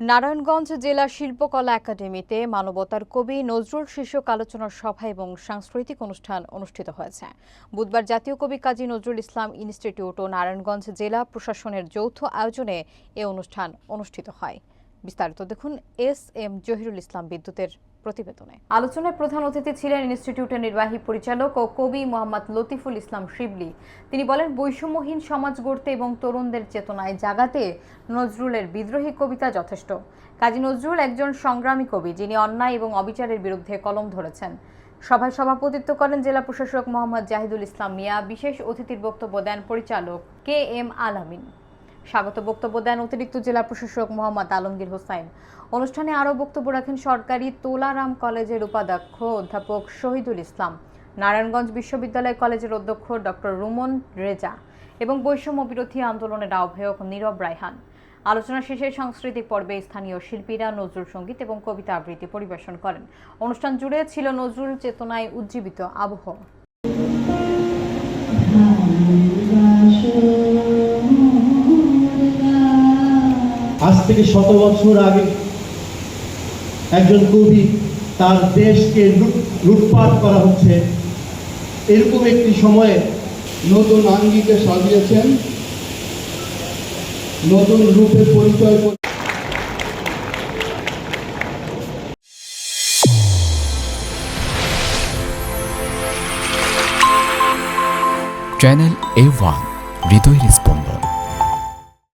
নারায়ণগঞ্জ জেলা শিল্পকলা একাডেমিতে মানবতার কবি নজরুল শীর্ষক আলোচনা সভা এবং সাংস্কৃতিক অনুষ্ঠান অনুষ্ঠিত হয়েছে। বুধবার জাতীয় কবি কাজী নজরুল ইসলাম ইনস্টিটিউট ও নারায়ণগঞ্জ জেলা প্রশাসনের যৌথ আয়োজনে এ অনুষ্ঠান অনুষ্ঠিত হয়। বিস্তারিত দেখুন এস.এম. জহিরুল ইসলাম বিদ্যুতের প্রতিবেদনে। আলোচনায় প্রধান অতিথি ছিলেন ইনস্টিটিউটের নির্বাহী পরিচালক ও কবি মোহাম্মদ লতিফুল ইসলাম শিবলি। তিনি বলেন, বৈষম্যহীন সমাজ গড়তে এবং তরুণদের চেতনায় জাগাতে নজরুলের বিদ্রোহী কবিতা যথেষ্ট। কাজী নজরুল একজন সংগ্রামী কবি, যিনি অন্যায় এবং অবিচারের বিরুদ্ধে কলম ধরেছেন। সভায় সভাপতিত্ব করেন জেলা প্রশাসক মোহাম্মদ জাহিদুল ইসলাম মিয়া। বিশেষ অতিথির বক্তব্য দেন পরিচালক কে.এম. আলামিন। স্বাগত বক্তব্য দেন অতিরিক্ত জেলা প্রশাসক মোহাম্মদ আলমগীর হোসাইন। অনুষ্ঠানে আরও বক্তব্য রাখেন সরকারি তোলারাম কলেজের উপাধ্যক্ষ অধ্যাপক শহীদুল ইসলাম, নারায়ণগঞ্জ বিশ্ববিদ্যালয় কলেজের অধ্যক্ষ ডক্টর রুমন রেজা এবং বৈষম্য বিরোধী আন্দোলনের আহ্বায়ক নীরব রায়হান। আলোচনা শেষে সাংস্কৃতিক পর্বে স্থানীয় শিল্পীরা নজরুল সঙ্গীত এবং কবিতা আবৃত্তি পরিবেশন করেন। অনুষ্ঠান জুড়ে ছিল নজরুল চেতনায় উজ্জীবিত আবহ। আজ থেকে 100 বছর আগে একজন কবি তার দেশকে লুটপাট করা হচ্ছে, এরকম একটি সময়ে নতুন আঙ্গিকে সাজিয়েছেন, নতুন রূপে পরিচয়। চ্যানেল A1 হৃদয়ের স্পন্দন।